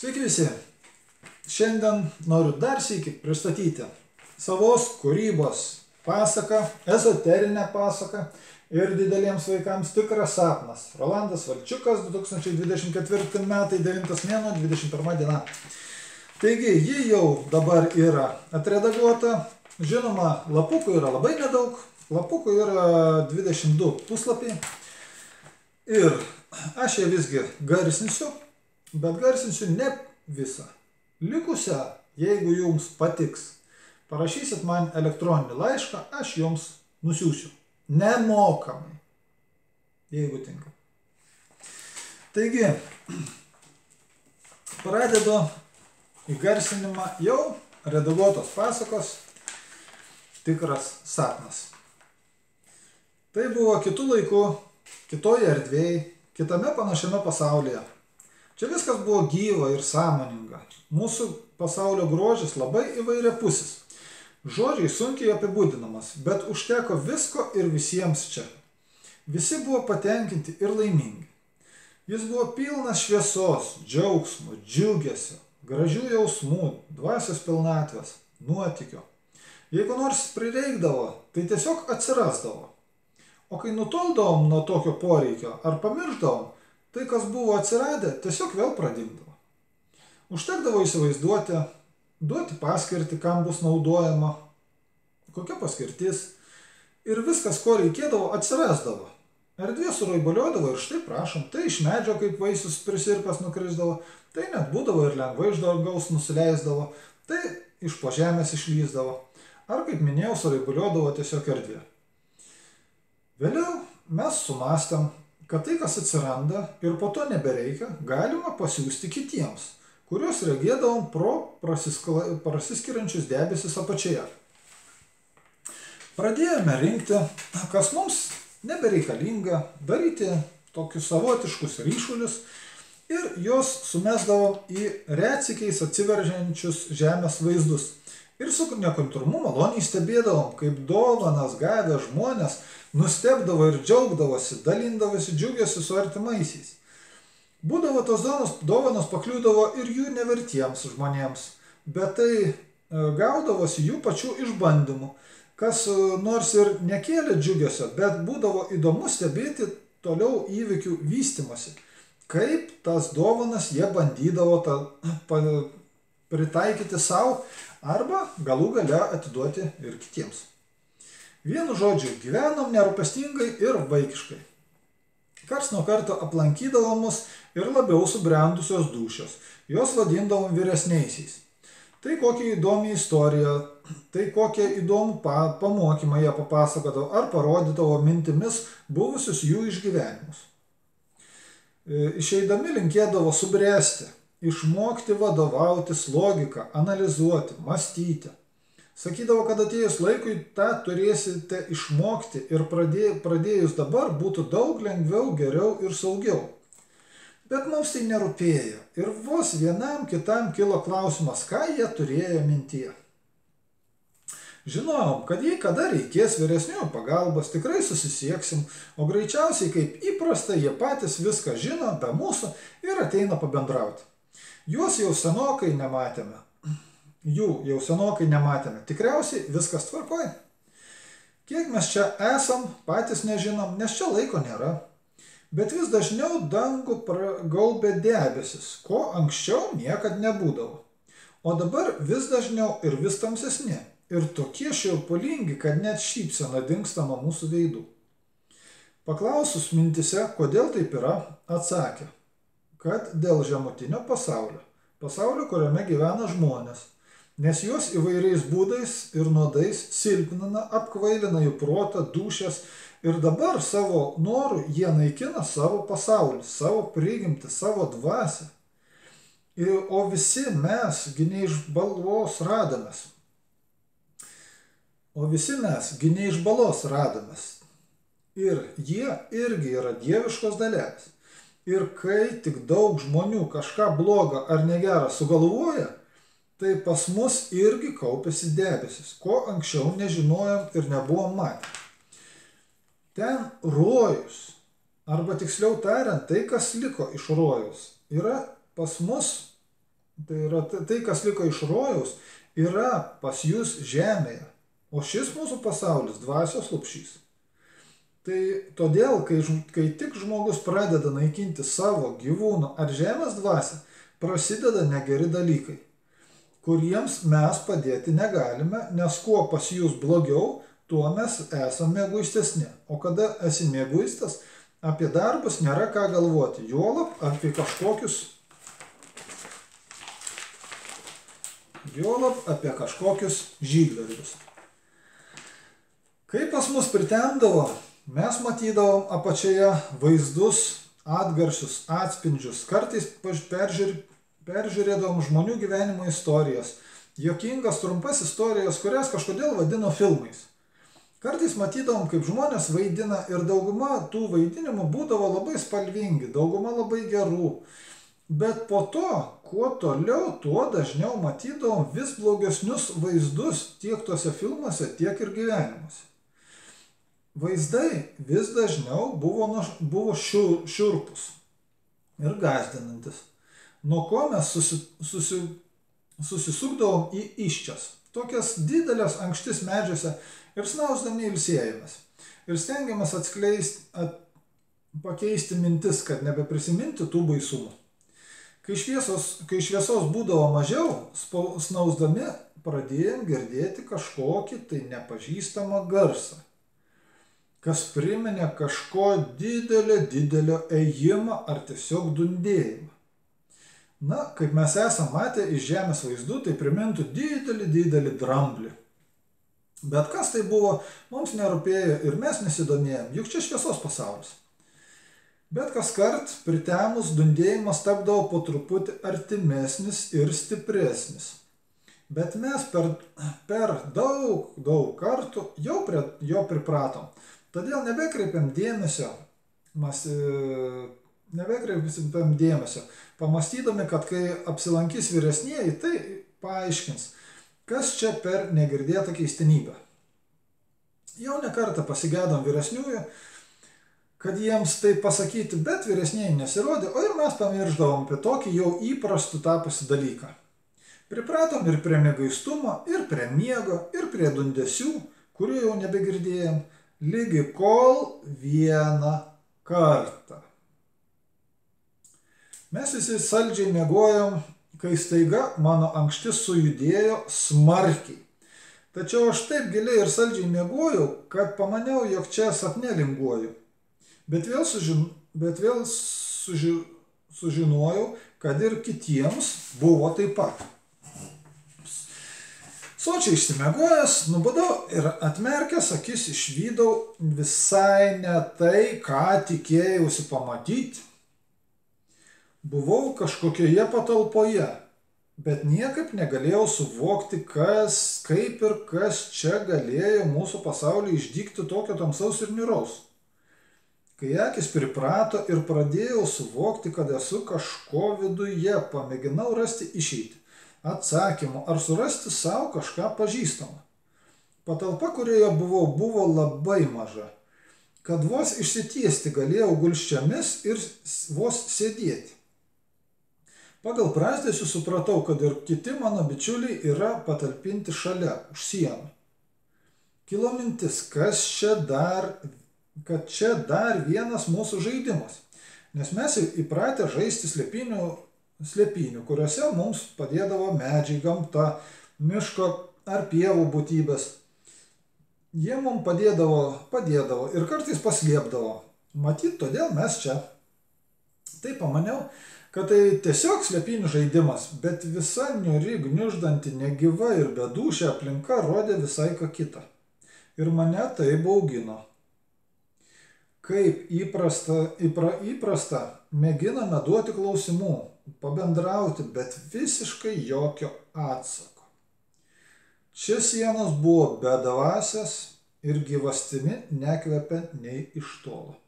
Sveiki visi! Šiandien noriu dar sykį pristatyti savos kūrybos pasaką, ezoterinę pasaką ir dideliems vaikams tikras sapnas. Rolandas Valčiukas, 2024 metai, 9 mėnuo, 21 diena. Taigi, ji jau dabar yra atredaguota. Žinoma, lapukų yra labai nedaug. Lapukų yra 22 puslapiai. Ir aš ją visgi garsinsiu, bet garsinsiu ne visą. Likusią, jeigu jums patiks, parašysit man elektroninį laišką, aš jums nusiųsiu. Nemokamai, jeigu tinka. Taigi, pradedu įgarsinimą jau redaguotos pasakos Tikras sapnas. Tai buvo kitų laikų, kitoje erdvėje, kitame panašiame pasaulyje. Čia viskas buvo gyva ir sąmoninga. Mūsų pasaulio grožis labai įvairiapusis. Žodžiai sunkiai apibūdinamas, bet užteko visko ir visiems čia. Visi buvo patenkinti ir laimingi. Jis buvo pilnas šviesos, džiaugsmo, džiugesio, gražių jausmų, dvasios pilnatvės, nuotykio. Jeigu nors prireikdavo, tai tiesiog atsirasdavo. O kai nutoldavom nuo tokio poreikio ar pamirždavom, tai kas buvo atsiradę, tiesiog vėl pradingdavo. Užtekdavo įsivaizduoti, duoti paskirtį, kam bus naudojama, kokia paskirtis. Ir viskas, ko reikėdavo, atsirasdavo. Erdvė suraibuliuodavo ir štai prašom, tai iš medžio kaip vaisius prisirpęs nukrisdavo, tai net būdavo ir lengvai iš dangaus nusileisdavo, tai iš po žemės išlysdavo. Ar, kaip minėjau, suraibuliuodavo tiesiog erdvė. Vėliau mes sumastėm, kad tai, kas atsiranda ir po to nebereikia, galima pasiųsti kitiems, kuriuos regėdavom pro prasiskiriančius debesis apačioje. Pradėjome rinkti, kas mums nebereikalinga, daryti tokius savotiškus ryšulius ir juos sumesdavom į retsykiais atsiveržiančius žemės vaizdus. Ir su nekantrumu maloniai stebėdavom, kaip dovanas gavę žmonės nustebdavo ir džiaugdavosi, dalindavosi džiugesiu su artimaisiais. Būdavo tos dovanos pakliūdavo ir jų nevertiems žmonėms, bet tai gaudavosi jų pačių išbandymų, kas nors ir nekėlė džiugesio, bet būdavo įdomu stebėti toliau įvykių vystymasi, kaip tas dovanas jie bandydavo pritaikyti savo arba galų gale atiduoti ir kitiems. Vienu žodžiu, gyvenom nerūpestingai ir vaikiškai. Karts nuo karto aplankydavo mus ir labiau subrendusios dūšios. Jos vadindavom vyresniaisiais. Tai kokią įdomią istoriją, tai kokią įdomų pamokymą jie papasakodavo ar parodydavo mintimis buvusius jų išgyvenimus. Išeidami linkėdavo subręsti, išmokti vadovautis logiką, analizuoti, mąstyti. Sakydavo, kad atėjus laikui tą turėsite išmokti ir pradėjus dabar būtų daug lengviau, geriau ir saugiau. Bet mums tai nerūpėjo ir vos vienam kitam kilo klausimas, ką jie turėjo mintyje. Žinojom, kad jei kada reikės vyresnių pagalbos, tikrai susisieksim, o greičiausiai kaip įprasta jie patys viską žino be mūsų ir ateina pabendrauti. Jų jau senokai nematėme, tikriausiai viskas tvarkoj. Kiek mes čia esam, patys nežinom, nes čia laiko nėra. Bet vis dažniau dangų gaubė debesis, ko anksčiau niekad nebūdavo. O dabar vis dažniau ir vis tamsesni. Ir tokie šiurpulingi, kad net šypsena dingsta nuo mūsų veidų. Paklausus mintise, kodėl taip yra, atsakė, kad dėl žemutinio pasaulio, kuriame gyvena žmonės, nes juos įvairiais būdais ir nuodais silpnina, apkvailina jų protą, dūšias ir dabar savo norų jie naikina savo pasaulį, savo prigimtį, savo dvasią. O visi mes gi ne iš balos radamės. Ir jie irgi yra dieviškos dalelės. Ir kai tik daug žmonių kažką blogą ar negerą sugalvoja, tai pas mus irgi kaupiasi debesis, ko anksčiau nežinojom ir nebuvom matę. Ten rojus, arba tiksliau tariant, tai kas liko iš rojaus, yra pas mus tai yra tai, kas liko iš rojaus, yra pas jūs žemėje, o šis mūsų pasaulis dvasios lopšys. Tai todėl, kai tik žmogus pradeda naikinti savo gyvūną ar žemės dvasią, prasideda negeri dalykai, kuriems mes padėti negalime, nes kuo pas jūs blogiau, tuo mes esame egoistesni. O kada esi egoistas, apie darbus nėra ką galvoti, juolab apie kažkokius žygdarbius. Kai pas mus pritemdavo, mes matydavom apačioje vaizdus, atgarsius, atspindžius, kartais peržiūrėdavom žmonių gyvenimo istorijas, juokingas trumpas istorijas, kurias kažkodėl vadino filmais. Kartais matydavom, kaip žmonės vaidina ir dauguma tų vaidinimų būdavo labai spalvingi, dauguma labai gerų. Bet po to, kuo toliau, tuo dažniau matydavom vis blogesnius vaizdus tiek tuose filmuose, tiek ir gyvenimuose. Vaizdai vis dažniau buvo šiurpus ir gąsdinantis, nuo ko mes susisukdavom į iščias, tokias didelės ankštis medžiuose ir snausdami ilsėjomės. Ir stengiamės pakeisti mintis, kad nebeprisiminti tų baisumų. Kai šviesos būdavo mažiau, snausdami pradėjom girdėti kažkokį tai nepažįstamą garsą, kas priminė kažko didelio ėjimą ar tiesiog dundėjimą. Na, kaip mes esame matę iš žemės vaizdų, tai primintų didelį dramblį. Bet kas tai buvo, mums nerūpėjo ir mes nesidomėjom, juk čia šviesos pasaulis. Bet kaskart pritemus dundėjimas tapdavo po truputį artimesnis ir stipresnis. Bet mes per daug kartų jau prie jo pripratom. Todėl nebekreipiam dėmesio, pamastydami, kad kai apsilankys vyresnieji, tai paaiškins, kas čia per negirdėtą keistenybę. Jau ne kartą pasigedom vyresniųjų, kad jiems tai pasakyti, bet vyresnieji nesirodė, o ir mes pamiršdavom apie tokį jau įprastų tapusi dalyką. Pripratom ir prie mieguistumo, ir prie miego, ir prie dundesių, kurių jau nebegirdėjom, lygi kol vieną kartą. Mes visi saldžiai miegojom, kai staiga mano ankštis sujudėjo smarkiai. Tačiau aš taip giliai ir saldžiai miegojau, kad pamaniau, jog čia sapne linguoju. Bet vėl sužinojau, kad ir kitiems buvo taip pat. Sočiai išsimiegojęs, nubudau ir atmerkęs akis išvydau visai ne tai, ką tikėjausi pamatyti. Buvau kažkokioje patalpoje, bet niekaip negalėjau suvokti, kaip ir kas čia galėjo mūsų pasaulį išdygti tokio tamsaus ir niūraus. Kai akis priprato ir pradėjau suvokti, kad esu kažko viduje, pamėginau rasti išeitį, atsakymų ar surasti savo kažką pažįstamą. Patalpa, kurioje buvau, buvo labai maža, kad vos išsitiesti galėjau gulsčiomis ir vos sėdėti. Pagal prazdesius supratau, kad ir kiti mano bičiuliai yra patalpinti šalia, už sienų. Kilo mintis, kad čia dar vienas mūsų žaidimas, nes mes įpratę žaisti slėpynių, kuriuose mums padėdavo medžiai, gamta, miško ar pievų būtybės. Jie mums padėdavo ir kartais paslėpdavo. Matyt, todėl mes čia. Tai pamaniau, kad tai tiesiog slėpynių žaidimas, bet visa niūri, gniuždanti, negyva ir bedūšė aplinka rodė visai ką kitą. Ir mane tai baugino. Kaip įprasta, mėginame duoti klausimų, pabendrauti, bet visiškai jokio atsako. Čia sienos buvo bedvasės ir gyvastimi nekvepia nei iš tolo.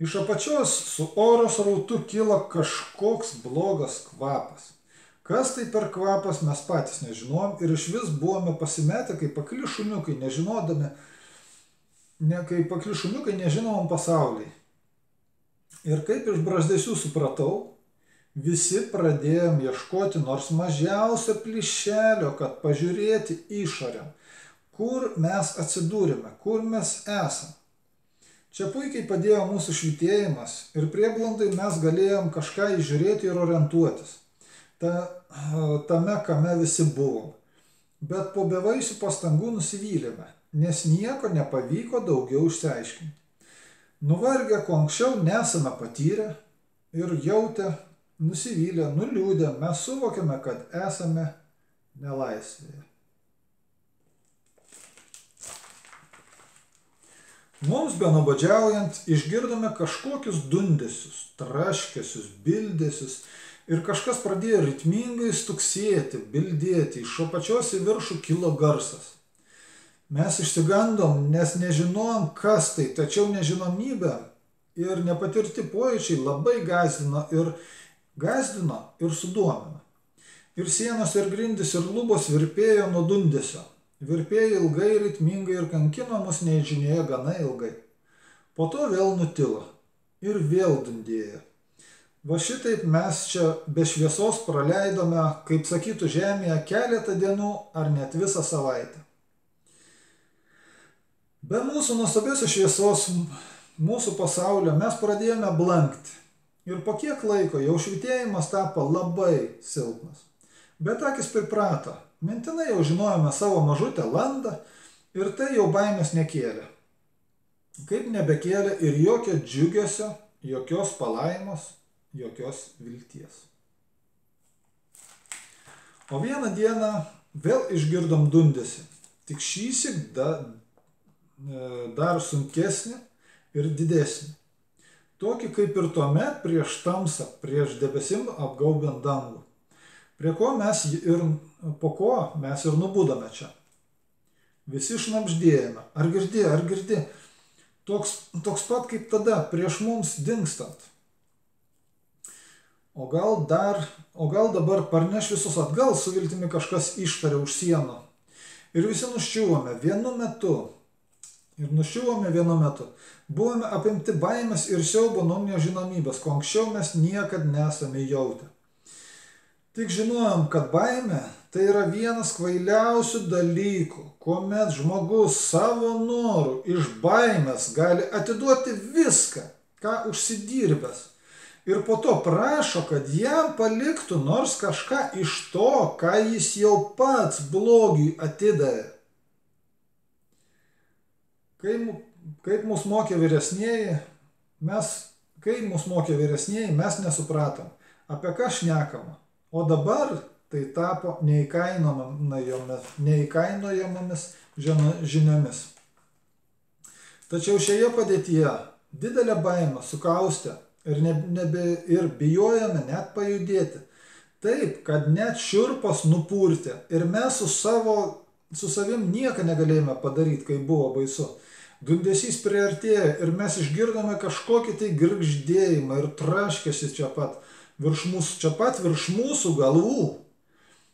Iš apačios su oro srautu kilo kažkoks blogas kvapas. Kas tai per kvapas mes patys nežinojom ir išvis buvome pasimetę kaip akli šuniukai, nežinomam pasauliai. Ir kaip iš brazdesių supratau, Visi pradėjom ieškoti nors mažiausio plyšelio, kad pažiūrėti išorę, kur mes atsidūrėme, kur mes esame. Čia puikiai padėjo mūsų švytėjimas ir prieblandai mes galėjom kažką įžiūrėti ir orientuotis. Tame, kame visi buvom. Bet po bevaisių pastangų nusivylėme, nes nieko nepavyko daugiau išsiaiškinti. Nuvargę, ko anksčiau nesame patyrę ir jautę, nusivylę, nuliūdę, mes suvokėme, kad esame nelaisvėje. Mums benuobodžiaujant išgirdome kažkokius dundesius, traškesius, bildesius ir kažkas pradėjo ritmingai stuksėti, bildėti, iš apačios į viršų kilo garsas. Mes išsigandom, nes nežinojom, kas tai, tačiau nežinomybė ir nepatirti pojūčiai labai gąsdino ir sudomino. Ir sienos, ir grindys, ir lubos virpėjo nuo dundesio. Virpėjo ilgai, ritmingai ir kankino mus nežinioje gana ilgai. Po to vėl nutilo ir vėl dundėjo. Va šitaip mes čia be šviesos praleidome, kaip sakytų žemėje, keletą dienų ar net visą savaitę. Be mūsų nuostabiosios šviesos, mūsų pasaulio mes pradėjome blankti. Ir po kiek laiko jau švytėjimas tapo labai silpnas. Bet akis priprato, mintinai jau žinojome savo mažutę landą ir tai jau baimės nekėlė. Kaip nebekėlė ir jokio džiugesio, jokios palaimos, jokios vilties. O vieną dieną vėl išgirdom dundesį, tik šįsyk dar sunkesnį ir didesnį. Tokį kaip ir tuomet prieš tamsą, prieš debesim apgaubiant dangų. Po ko mes ir nubudome čia. Visi šnabždėjome. Ar girdi? Toks pat kaip tada, prieš mums dingstant. O gal dabar parneš visus atgal, su viltimi kažkas ištarė už sienų. Ir visi nuščiuvome vienu metu. Buvome apimti baimės ir siaubo nuo nežinomybės, ko anksčiau mes niekad nesame jautę. Tik žinojom, kad baimė tai yra vienas kvailiausių dalykų, kuomet žmogus savo norų iš baimės gali atiduoti viską, ką užsidirbęs, ir po to prašo, kad jam paliktų nors kažką iš to, ką jis jau pats blogiui atidavė. Kai mus mokė vyresnieji, mes nesupratom, apie ką šnekama, o dabar tai tapo neįkainojamomis žiniomis. Tačiau šioje padėtyje didelė baimė sukaustė ir bijojome net pajudėti, taip, kad net šiurpas nupurtė ir mes su savim nieką negalėjome padaryti, kai buvo baisu. Dundesys priartėjo ir mes išgirdome kažkokį tai girgždėjimą ir traškėsi čia pat virš mūsų galvų.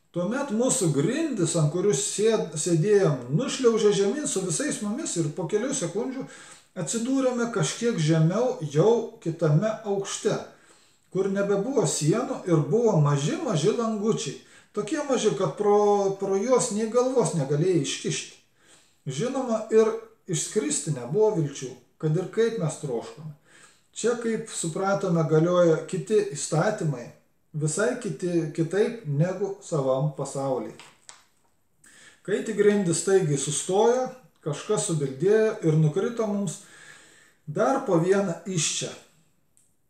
Tuomet mūsų grindys, ant kurių sėdėjom, nušliaužė žemyn su visais mumis ir po kelių sekundžių atsidūrėme kažkiek žemiau jau kitame aukšte, kur nebebuvo sienų ir buvo maži langučiai. Tokie maži, kad pro juos nei galvos negalėjai iškišti. Žinoma, ir išskristi nebuvo vilčių, kad ir kaip mes troškome. Čia, kaip supratome, galioja kiti įstatymai, visai kitaip negu savam pasaulyje. Kai tik grindys staigiai sustojo, kažkas subildėjo ir nukrito mums dar po vieną iščią.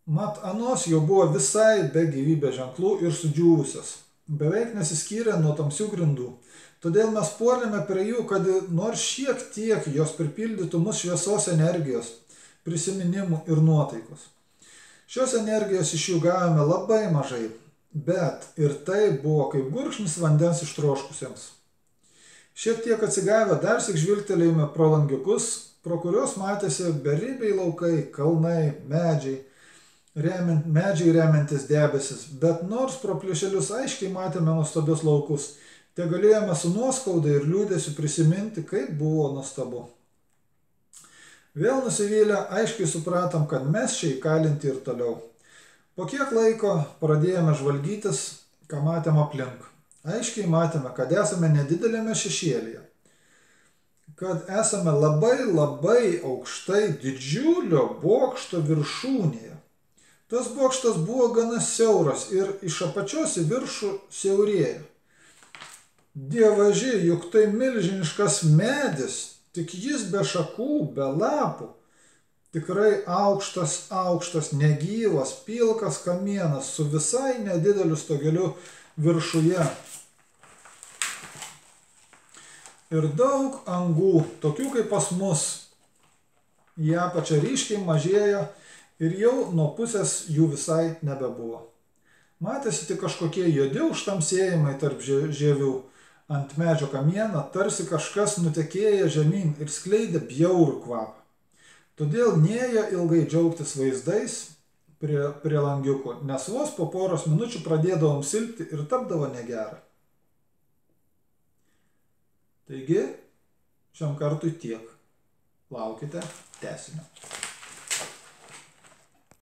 Mat anos jau buvo visai be gyvybės ženklų ir sudžiūvusios. Beveik nesiskyrė nuo tamsių grindų. Todėl mes puolėme prie jų, kad nors šiek tiek jos pripildytų mus šviesos energijos, prisiminimų ir nuotaikos. Šios energijos iš jų gavome labai mažai, bet ir tai buvo kaip gurkšnis vandens ištroškusiems. Šiek tiek atsigavę darsik žvilgtelėjome pro langiukus, pro kurios matėsi beribiai laukai, kalnai, medžiai remiantis debesis, bet nors pro plyšelius aiškiai matėme nuostabius laukus, te galėjome su nuoskauda ir liūdesiu prisiminti, kaip buvo nuostabu. Vėl nusivylę, aiškiai supratom, kad mes čia įkalinti ir toliau. Po kiek laiko pradėjome žvalgytis, ką matėme aplink. Aiškiai matėme, kad esame nedidelėme šešėlyje. Kad esame labai aukštai didžiulio bokšto viršūnėje. Tas bokštas buvo gana siauras ir iš apačios į viršų siaurėjo. Dievaži, juk tai milžiniškas medis, tik jis be šakų, be lapų. Tikrai aukštas, negyvas, pilkas kamienas su visai nedideliu stogeliu viršuje. Ir daug angų, tokių kaip pas mus. Į apačią ryškiai mažėjo ir jau nuo pusės jų visai nebebuvo. Matėsi tik kažkokie juodi užtamsėjimai tarp žievių. Ant medžio kamieno tarsi kažkas nutekėjo žemyn ir skleidė bjaurų kvapą. Todėl nėjo ilgai džiaugtis vaizdais prie langiukų, nes vos po poros minučių pradėdavom silpti ir tapdavo negera. Taigi, šiam kartui tiek. Laukite tęsinio.